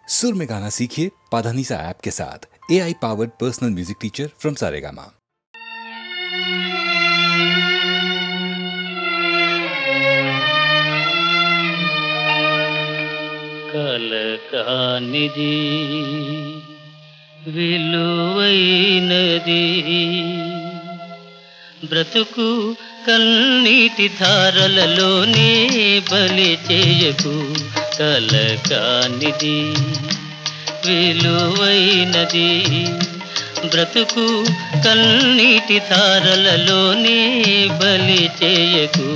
सुर में गाना सीखिए पाधानीसा ऐप के साथ। AI powered personal music teacher from Saregama. కలకానిది విలువైనది బ్రతుకు కన్నీటి ధారలలోనే బలి చేయకు. కలకానిది విలువైనది బ్రతుకు కన్నీటి ధారలలోనే బలి చేయకు.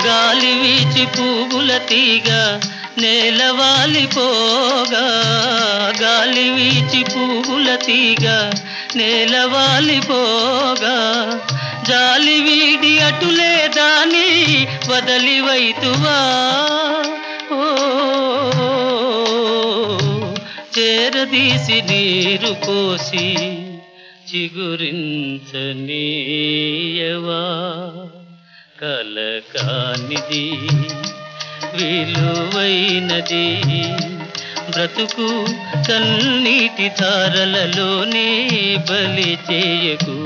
గాలి వీచి పువ్వుల తీగ నేలవాలిపోగా, గాలి వీచి పువ్వుల తీగ నేలవాలిపోగా, జాలి వీడి అటులే దాని వదలివైతువా. ఓ చేరదీసి నీరు పోసి చిగురించనీయవా. కలకానిది విలువైనది బ్రతుకు కన్నీటి ధారలలోనే బలి చేయకు.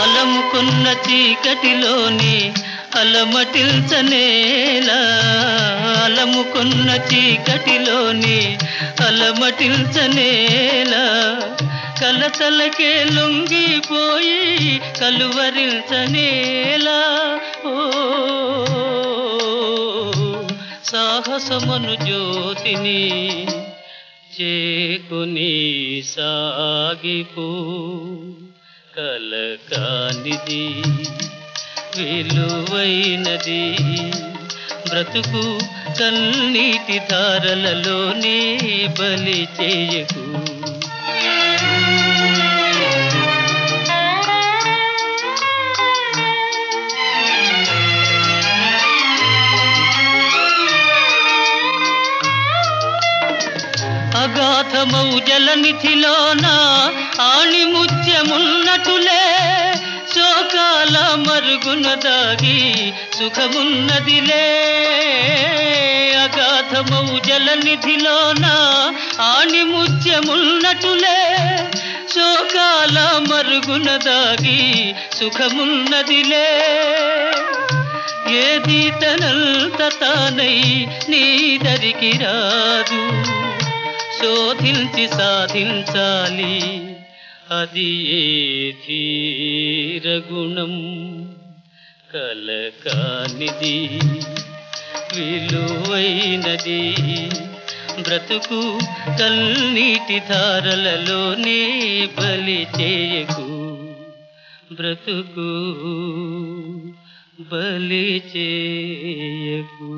అలముకున్న చీకటిలోని అలమటిల్చనేలా, అలముకున్న చీకటిలోని అలమటిల్చనేలా, కలతలకే లొంగిపోయి కలువరించనేలా. ఓ సాహసమను జ్యోతిని చేకుని సాగిపో. కలకానిది విలువైనది బ్రతుకు కన్నీటి ధారలలోనే బలి చేయకు. అగాధమౌ జలనిధిలోన ఆణిముత్యమున్నటులే, శోకాల మరుగున దాగి సుఖమున్నదిలే. అగాధమౌ జలనిధిలోన ఆణిముత్యమున్నటులే, శోకాల మరుగున దాగి సుఖమున్నదిలే. ఏది తనంత తానై నీదరికి రాదు, శోధించి సాధించాలి అది ఏ ధీరగుణం. కలకానిది విలువైనది బ్రతుకు కన్నీటి ధారలలోనే బలి చేయకు. బ్రతుకు బలి చేయకు.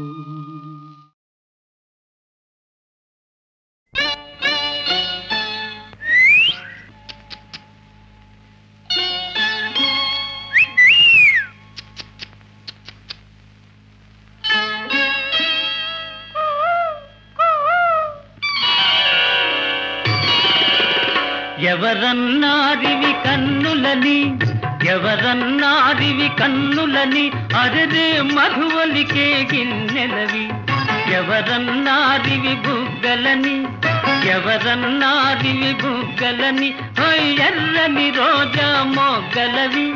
ఎవరన్నారివి కన్నులని, ఎవరన్నారివి కన్నులని, అరెరే మధువలికే గిన్నెలవి. ఎవరన్నారివి బుగ్గలని, ఎవరన్నారివి బుగ్గలని, ఎర్రని రోజా మొగ్గలవి.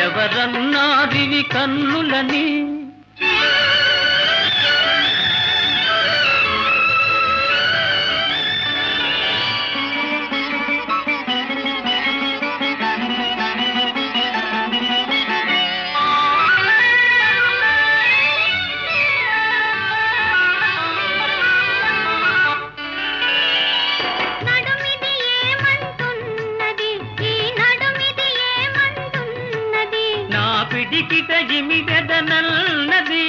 ఎవరన్నారివి కన్నులని. పిడికిట జిమిగదనన్నది,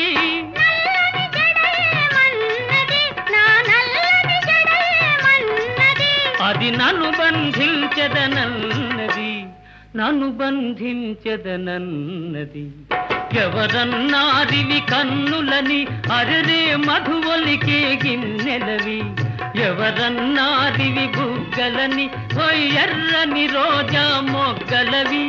అది నన్ను బంధించదనన్నది, నన్ను బంధించదనన్నది. ఎవరన్నారివి కన్నులని, అరెరే మధువలికే గిన్నెలవి. ఎవరన్నారివి బుగ్గలని, ఓయ్ ఎర్రని రోజా మొగ్గలవి.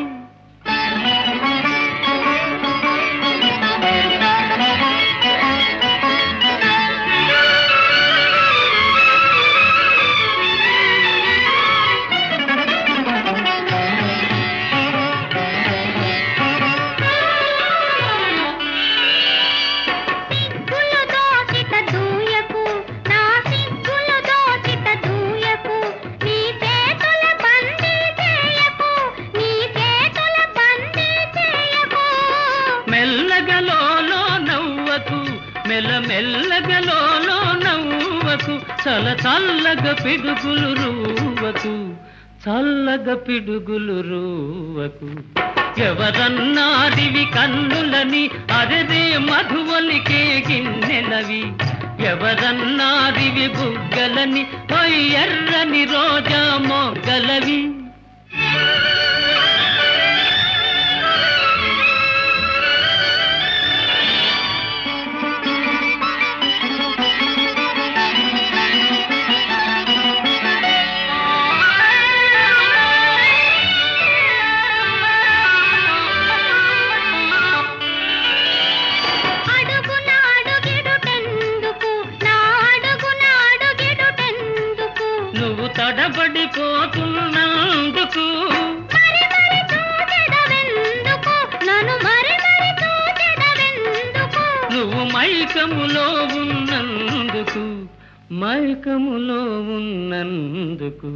మెల్లమెల్లగలో నవ్వకు, చల చల్లగా పిడుగులు రూవకు, చల్లగా పిడుగులు రూవకు. ఎవరన్నారివి కన్నులని, అరెరే మధువలికే గిన్నెలవి. ఎవరన్నారివి బుగ్గలని, ఓయ్ ఎర్రని రోజా మొగ్గలవి. తడబడిపోతున్నందుకు నువ్వు మైకములో ఉన్నందుకు, మైకములో ఉన్నందుకు.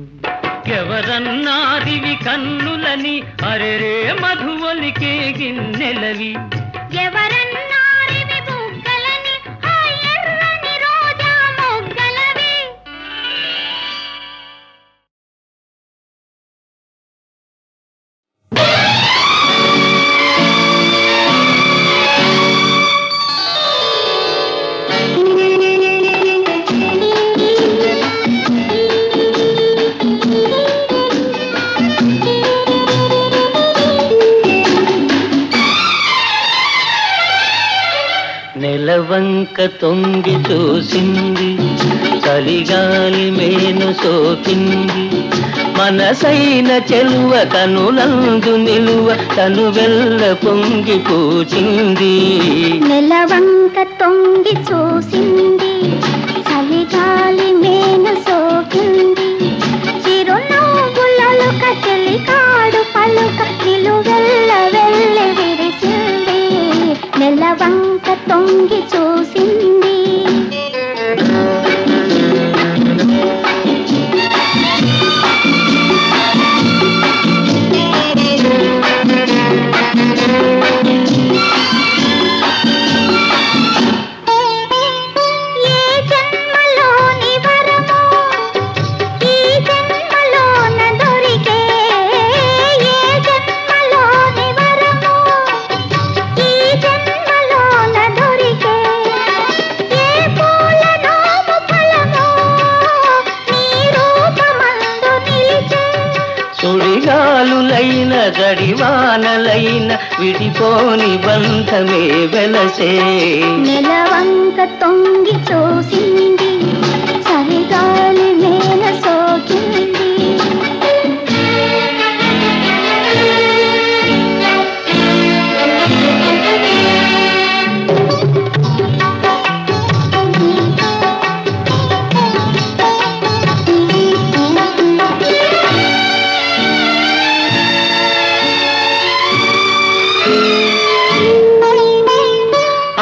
ఎవరన్నారివి కన్నులని, అరెరే మధువలికే గిన్నెలవి. ఎవరన్నారివి బుగ్గలని, ఎర్రని రోజా మొగ్గలవి. నెలవంక తొంగి చూసింది, చలిగాలి మేను సోకింది. మనసైన చెలువ కనులందు నిలువ, తను వెల్ల పొంగి పూచింది. నెలవంక తొంగి చూసింది, చలిగాలి మేను సోకింది. చిరునవ్వులలో కచెలి కాడు పలుక, నిలువెల్ల వెళ్ళి విరిచింది. నెలవంక తొంగి చూసింది. సుడిగాలులైన జడివానలైన విడిపోని బంధమే వెలసే. నెలవంక తొంగి చూసింది, చలిగాలి మేన సోకింది.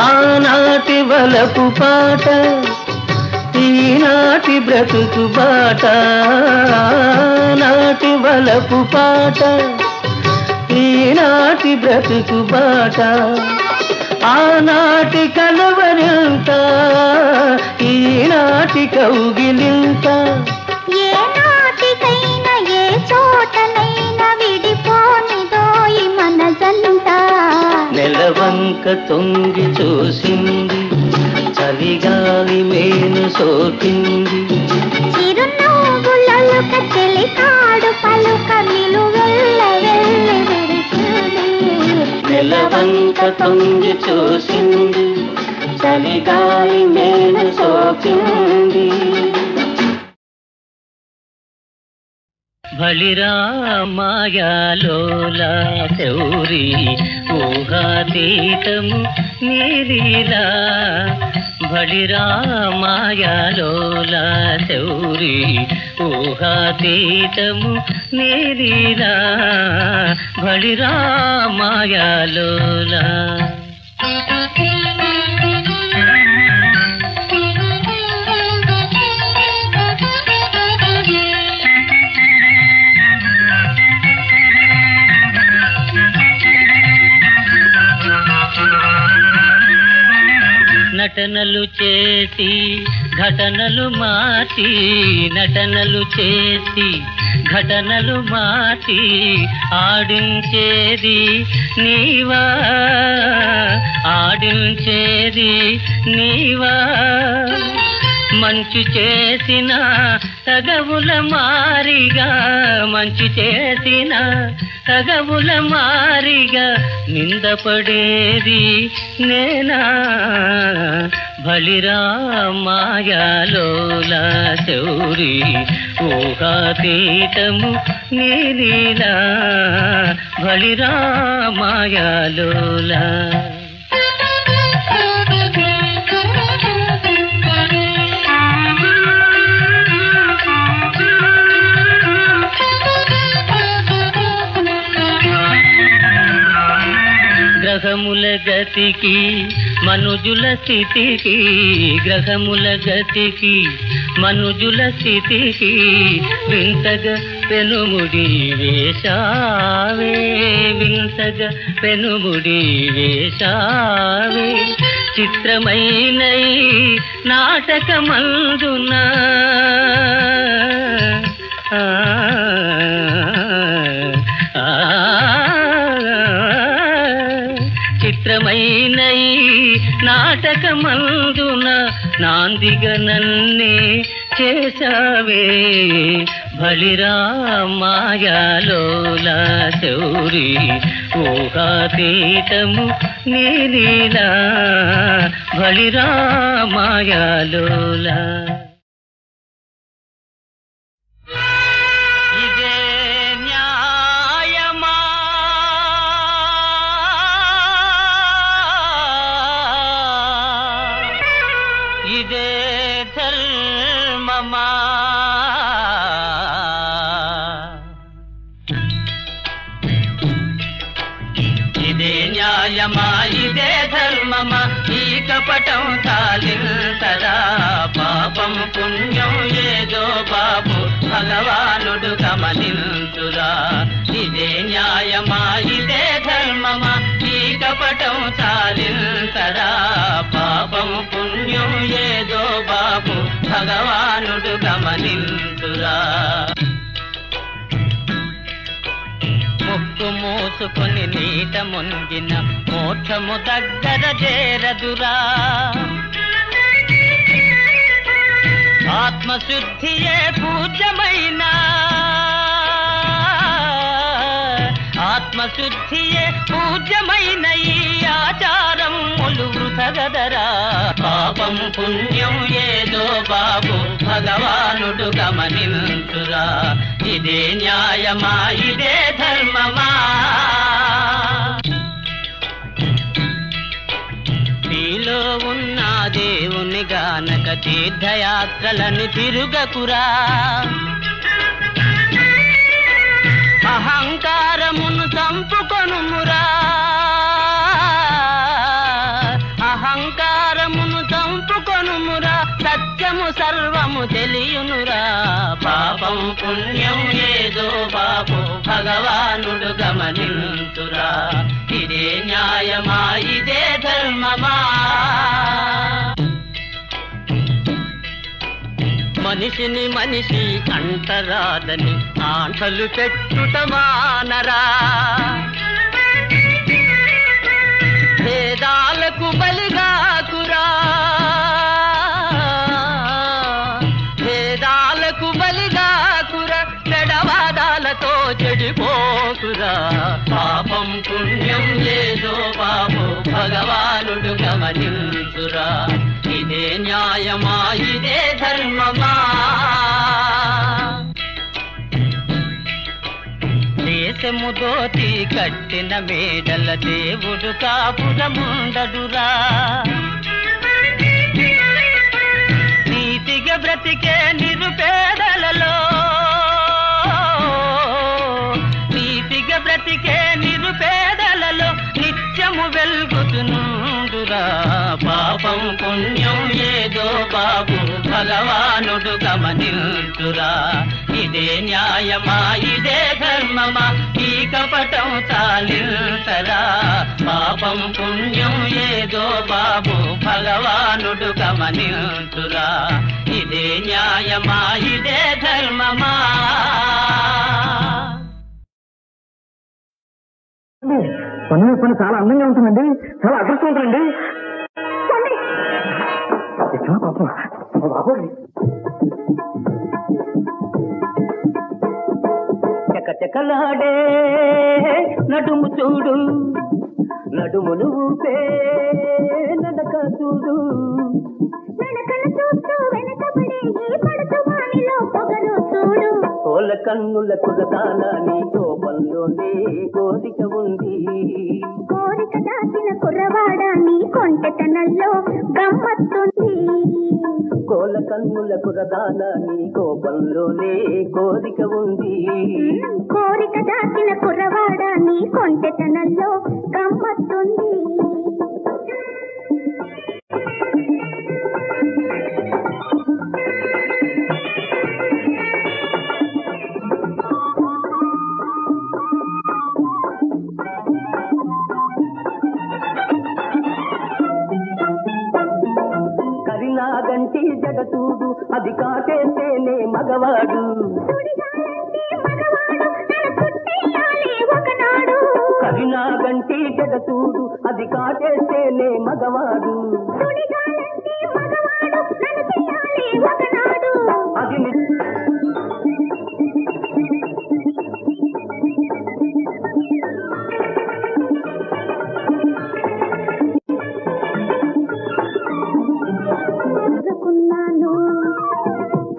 ఆనాటి వలపు పాట, ఈనాటి బ్రతుకు బాట. నాటి వలపు పాట, ఈనాటి బ్రతుకు బాట. ఆనాటి కలవరింత, ఈనాటి కౌగిలింత. ఏ నాటికైనా ఏ చోటనైనా విడిపోనిదోయి మనజంతా. నెలవంక తొంగి చూసింది, చలిగాలి మేను సోకింది. చిరునవ్వులలో పలుక చెలికాడు పలుక నిలువెల్ల వెళ్ళి విరిసింది. నెలవంక తొంగి చూసింది, చలిగాలి మేలు సోకింది. బలిరా మాయాలోలా శౌరి ఊహాతీతము నీలీలా. బలిరా మాయాలోలా శౌరి ఊహాతీతము నీలీలా. బలిరా మాయాలోలా. నటనలు చేసి ఘటనలు మార్చి, నటనలు చేసి ఘటనలు మార్చి ఆడించేది నీవా, ఆడించేది నీవా. మంచు చేసిన తగవుల మారిగా, మంచు చేసిన తగవుల మారిగా నిందపడేది నేనా. బలిరా మాయాలోలా శౌరి ఊహాతీతము నీలీలా. బలిరా మాయాలోలా. గ్రహముల గతికి మనుజుల స్థితికి, గ్రహముల గతికి మనుజుల స్థితికి వింతగా పెనుముడి వేశావే, వింతగా పెనుముడి వేశావే. చిత్రమైన నాటకమందున చిత్రమైన నాటకమందున నాందిగా నన్నే చేశావే. బలిరా మాయాలోలా శౌరి ఊహాతీతము నీలీలా. బలిరా మాయాలోలా. ఇదే న్యాయమా, ఇదే ధర్మమా. ఇదే న్యాయమా, ఇదే ధర్మమా. ఈ కపటం చాలింతరా, పాపం పుణ్యం ఏదో బాబు భగవానుడు గమనించురా. ఇదే న్యాయమా, ఇదే ధర్మమా. ఈ కపటం చాలింతరా, పాపం పుణ్యం ఏదో బాబు భగవానుడు గమనించురా. ముక్కు మూసుకొని నీట మునిగిన మోక్షము దగ్గర చేరదురా. ఆత్మశుద్ధియే పూజ్యమైన, ఆత్మశుద్ధియే పూజ్యమైన ఈ ఆచారం ములు వృథగదరా. పాపం పుణ్యం ఏదో బాబు భగవానుడు గమనించురా. ఇదే న్యాయమా, ఇదే ధర్మమా. నీలో ఉన్న దేవుని గానక తీర్థయాత్రలను తిరుగకురా. అహంకారమును చంపుకొనుమురా, అహంకారమును చంపుకొనుమురా. సత్యము సర్వము తెలియునురా. పాపం పుణ్యం ఏదో బాబు భగవానుడు గమనించురా. ఇదే న్యాయమా, ఇదే ధర్మమా. మనిషిని మనిషి అంటరాదని ఆంటలు పెట్టుట మానరా. భేదాలకు బలిగాకురా, భేదాలకు బలిగాకురా. పోకురా. పాపం పుణ్యం ఏదో బాబు భగవానుడు గమనించురా. ఇదే న్యాయమా ఇదే ధర్మమా? దేశము దోచి కట్టిన మేడల దేవుడు కాపురముండడురా. నీతిగా బ్రతికే నిరుపేదలలో, నీతిగా బ్రతికే నిరుపేదలలో నిత్యము వెలుగుతునుండురా. పాపం పుణ్యం ఏదో బాబు భగవానుడు గమనించురా. ఇదే న్యాయమా ఇదే ధర్మమా? ఈ కపటం చాలింతరా. పాపం పుణ్యం ఏదో బాబు భగవానుడు గమనించురా. ఇదే న్యాయమా ఇదే ధర్మమా? పని చాలా అందంగా ఉంటుందండి, చాలా అదృష్టవంతులండి. చకచకలాడే నడుము చూడు, నడుమును ఊపే నడక చూడు. నడకలు చూస్తూ వెనకబడే ఈ పడుతు వానిలో పొగరు చూడు. కోల కన్నుల కులదాన నీ కోపంలోనే కోరిక ఉంది. కోరిక దాచిన కుర్రవాడ నీ కొంటెతనంలో గమ్మత్తుంది. కోల కన్నుల కులదాన నీ కోపంలోనే కోరిక ఉంది. కోరిక దాచిన కుర్రవాడ నీ కొంటెతనంలో గమ్మత్తుంది. కరినాగంటి జగ చూడు, అది కాటేస్తేనే మగవాడు. కరినాగంటి జగ చూడు, అది కాటేస్తేనే మగవాడు. అది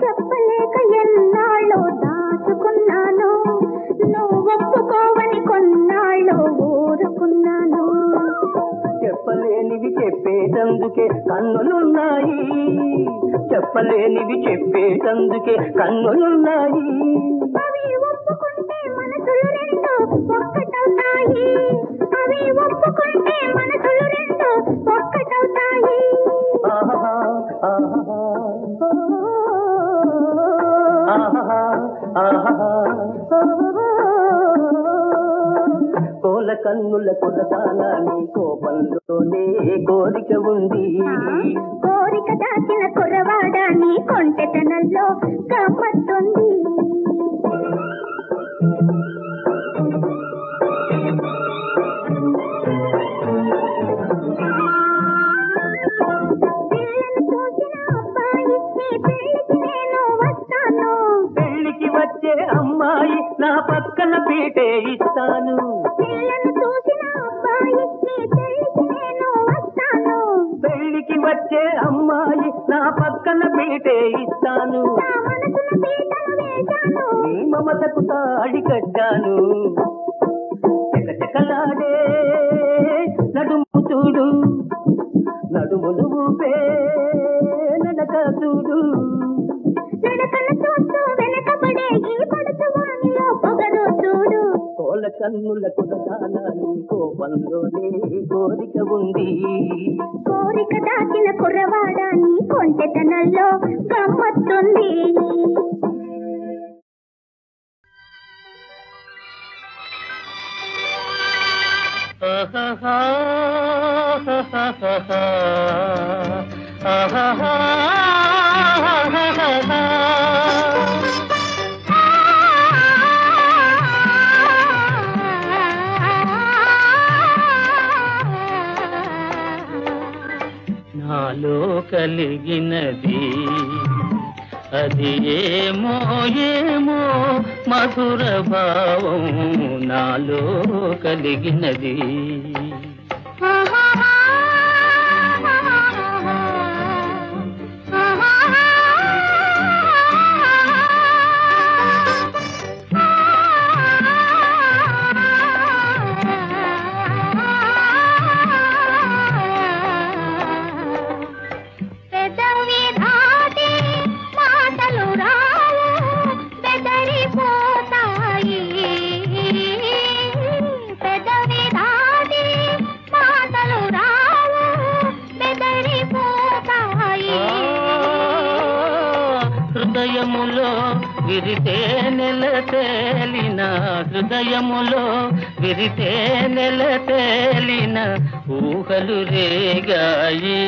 చెప్పలేక ఎన్నాళ్ళో దాచుకున్నాను. నువ్వు ఒప్పుకోవని కొన్నాళ్ళో ఊరుకున్నాను. చెప్పలేనివి చెప్పేటందుకే కన్నులున్నాయి, చెప్పలేనివి చెప్పేటందుకే కన్నులున్నాయి. అవి ఒప్పుకుంటే మనసులు రెండు ఒక్కటవుతాయి. అవి ఒప్పుకుంటే మనసులు రెండు ఒక్కటవుతాయి. ఆహా ఆహా ఆహా. కోల కన్నుల కులదాన నీ కోపంలోనే కోరిక ఉంది. కోరిక దాచిన కుర్రవాడ నీ కొంటెతనంలో గమ్మత్తుంది. పెళ్లికి వచ్చే అమ్మాయి నా పక్కన పీటే ఇస్తాను. పెళ్లికి వచ్చే అమ్మాయి నా పక్కన పీటే ఇస్తాను. నీ మమతకు తాడి కట్టాను. చకచకలాడే నడుము చూడు, నడుమును ఊపే నడక చూడు. నడకలు చూస్తూ వెనకబడే ఈ పడుతు వానిలో పొగరు చూడు. కోల కన్నుల కులదాన నీ కోపంలోనే కోరిక ఉంది. కోరిక దాచిన కుర్రవాడ నీ కొంటెతనంలో గమ్మత్తుంది. నాలో కలిగినది అది ఏమో ఏమో మధుర భావం నాలో కలిగినది. హృదయములో విరితే నెల తేలిన, హృదయములో విరితే నెల తేలిన ఊహలు రేగాయి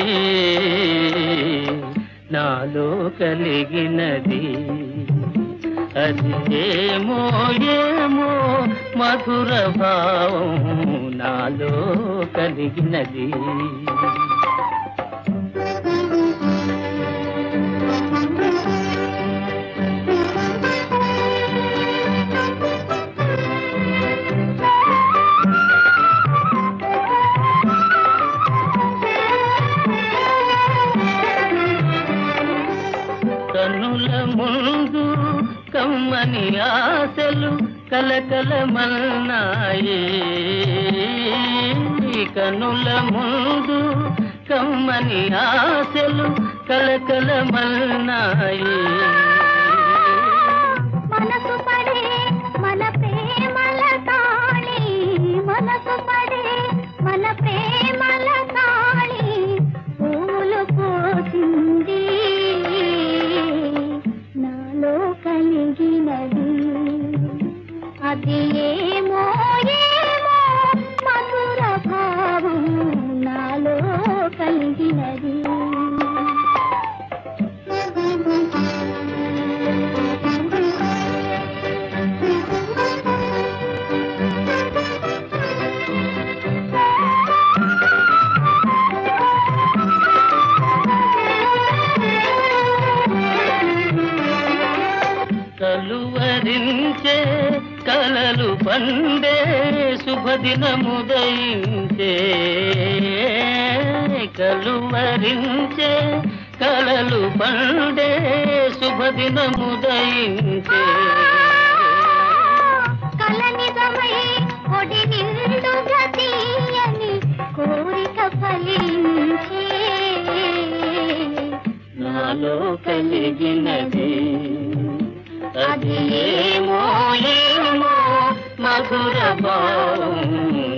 నాలో కలిగినది. అది ఏమో ఏమో మధుర భావం నాలో కలిగినది. కన్నుల ముందు కమ్మని ఆశలు కలకలమన్నాయి, కన్నుల ముందు కమ్మని ఆశలు కలకలమన్నాయి. మనసు పడే మన ప్రేమల తాళి, మనసు పడే మన ప్రేమల తాళి పూలు పోసింది నాలో కలిగినది. అది ఏమో ఏమో మధుర భావం నాలో కలిగినది. కలువరించే కలలు పండే శుభదినముదయించే, కలువరించే కలలు పండే శుభదినముదయించే. కలనిజమై ఒడి నిండుగా తీయని కోరిక ఫలించే నాలో కలిగినది. అది ఏమో ఏమో మధుర భావం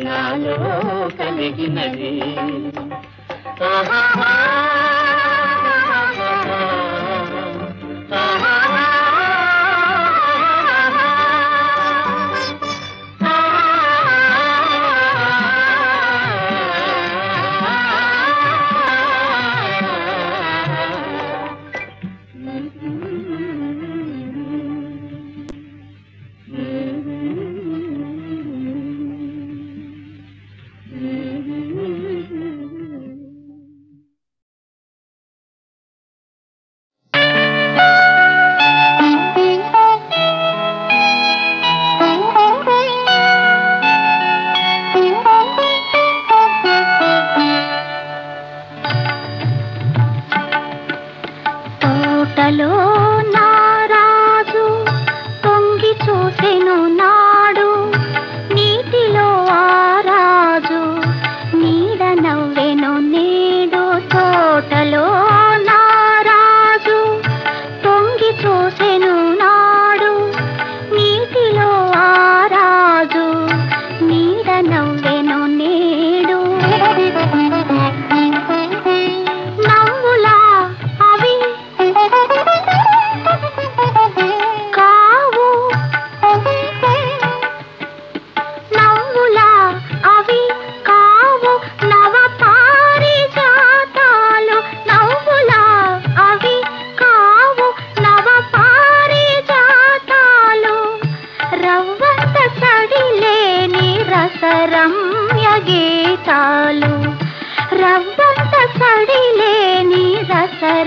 నాలో కలిగినది.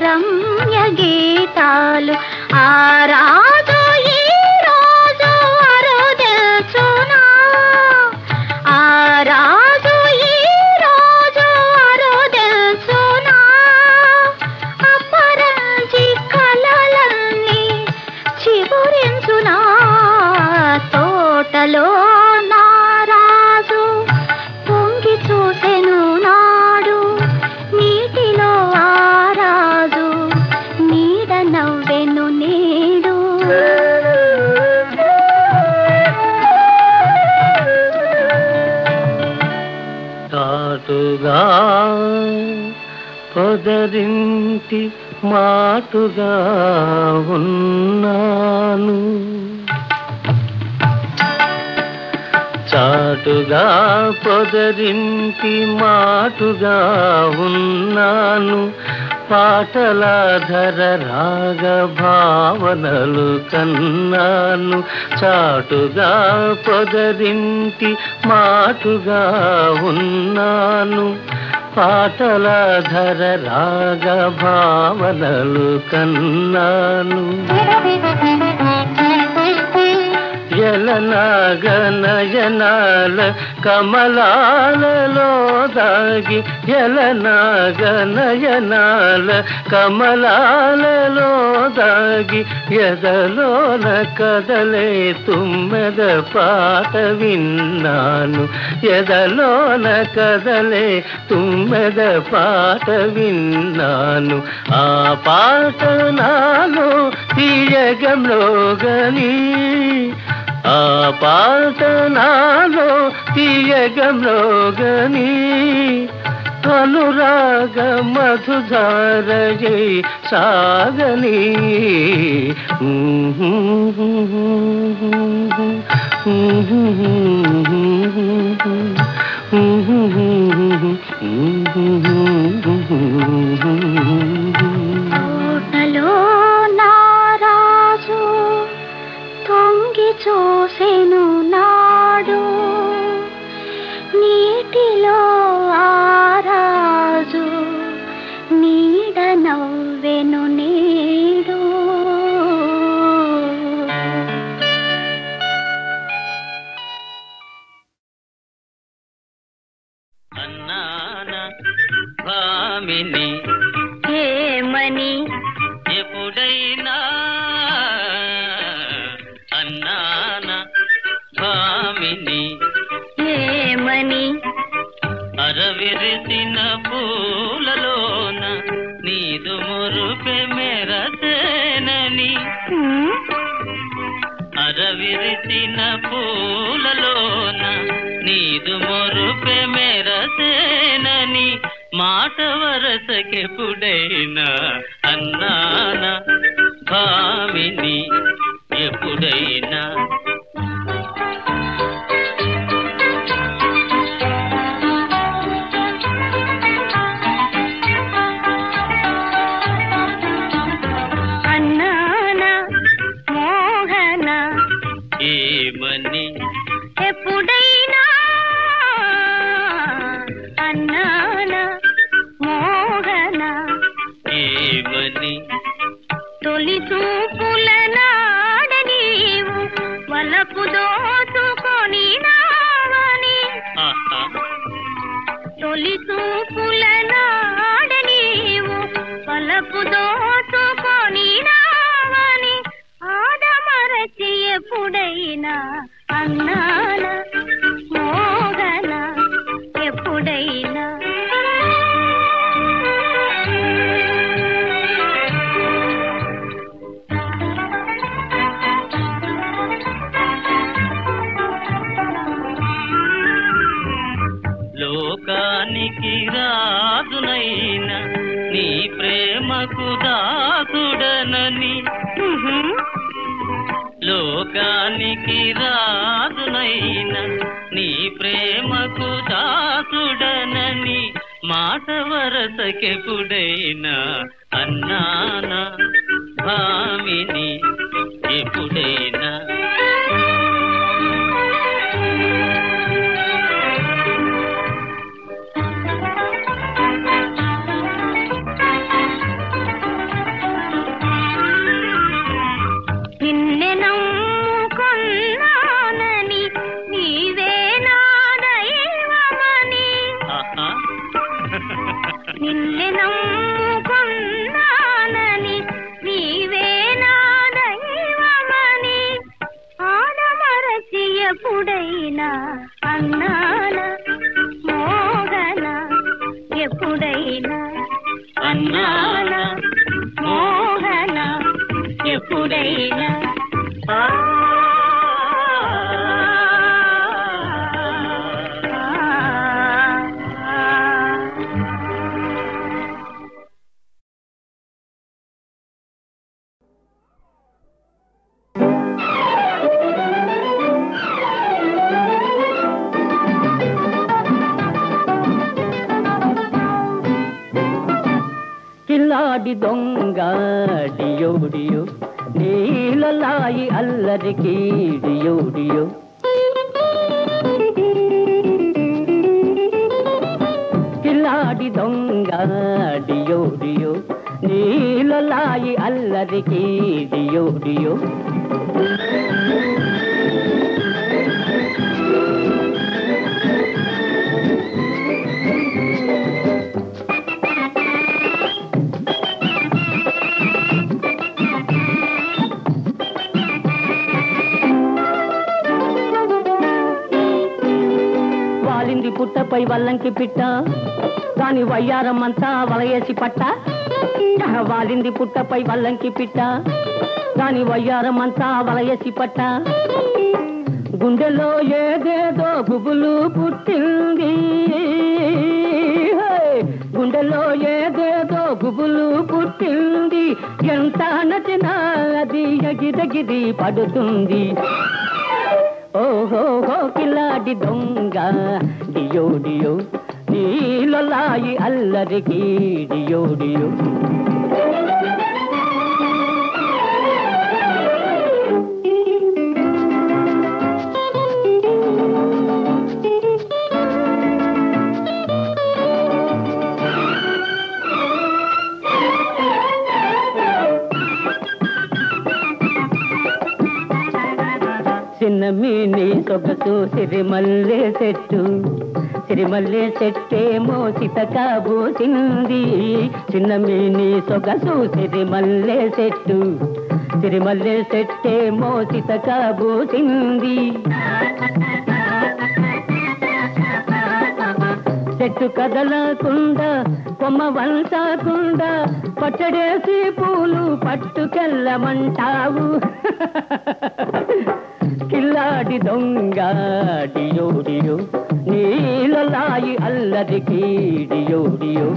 రమ్య గీతాలు ఆ రాజు ఈ రోజు పొదరింటి మాటుగా ఉన్నాను, చాటుగా పొదరింటి మాటుగా ఉన్నాను, పాటలాధర రాగ భావనలు కన్నాను, చాటుగా పొదరింటి మాటుగా ఉన్నాను, పాటలాధర రాగ భావనలు కన్నాను. ఎలనాగనయనాల కమలాలలో దాగి, ఎలనాగనయనాల కమలాలలో దాగి, ఎదలోన కదలే తుమ్మెద పాట విన్నాను, ఎదలోన కదలే తుమ్మెద పాట విన్నాను. ఆ పాట నాలో తీయగంలోగని, ఆ పాట నాలో తీయగంలోగని, అనురాగ మధుధారయై సాగని. తోటలో నారాజు తొంగి చూసెను నాడు, నీటిలో ఆరాజు నీడ నవ్వెను నేడు. అన్నాన భామిని ఏమని ఎప్పుడైనా, అన్నాన భామిని ఏమని అరవిరిసిన పూలలోన నీదు మురుపె మెరసేనని, అరవిరిసిన పూలలోన నీదు మురుపె మెరసేనని, మాట వరసకెప్పుడైనా అన్నాన భామిని ఎప్పుడైనా. అన్నాన మోహన ఏమని ఎప్పుడైనా, అన్నాన మోహన ఏమని తొలి చూపుల నాడ నీవు వలపు దోచుకొని నావని, ఆహా తొలి చూపుల నాడ నీవు వలపు దోచుకొని నావని, ఆదమరచి ఎప్పుడైనా అన్నాన మోగన ఎప్పుడైనా. లోకానికి రాజునైనా నీ ప్రేమకు దాసుడనని, లోకానికి రాజునైనా నీ ప్రేమకు దాసుడనని, మాట వరసకెప్పుడైనా అన్నాన భామిని ఎప్పుడైనా. నిన్నే నమ్ముకున్నానని నీవే నా దైవమని, నిన్నే నమ్ముకున్నానని నీవే నా దైవమని, కిల్లాడి దొంగ డియో డియో నీలలాయి అల్లరికి డియో డియో కిల్లాడి దొంగ డియో డియో నీలలాయి అల్లరికి డియో డియో వాలింది పుట్టపై వల్లంకి పిట్ట దాని వయ్యారమంతా వలయేసి పట్ట వాలింది పుట్టపై వల్లంకి పిట్ట దాని వయ్యారమంతా వలయేసి పట్ట గుండెలో ఏదేదో గుబులు పుట్టింది గుండెలో ఏదేదో గుబులు పుట్టింది ఎంత నచ్చినా అది ఎగిరెగిరి పడుతుంది ఓహో కిలాడి దొంగ డియో డియో నీలలాయి అల్లరికి డియో డియో చిన్నమీని సొగసు సిరిమల్లె చెట్టేమో సితకాబూసింది చిన్నమీని సొగసు సిరిమల్లె చెట్టేమో సితకాబూసింది చెట్టు కదలకుండా కొమ్మ వంచకుండా పచ్చడేసి పూలు పట్టుకెళ్ళమంటావు కిల్లాడి దొంగ డియో డియో నీలలాయి అల్లరికి డియో డియో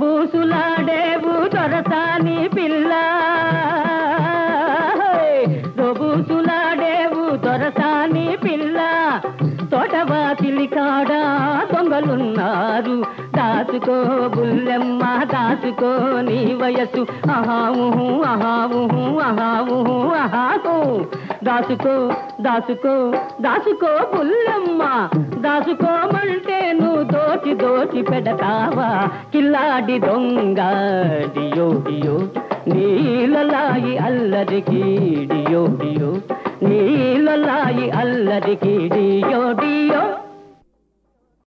దోబూసులాడేవు దొరసాని పిల్ల దోబూసులాడేవు దొరసాని పిల్ల తోటవాతిలి కాడా దొంగలున్నారు దాచుకో బుల్లెమ్మ దాచుకో నీ వయసు అహావు అహావు అహావు అహాకు దాచుకో దాచుకో దాచుకో బుల్లెమ్మ దాచుకోమంటే నువ్వు దోచి పెడతావా కిల్లాడి దొంగ డియో డియో నీలలాయి అల్లరికి డియో డియో నీలలాయి అల్లరికి డియో డియో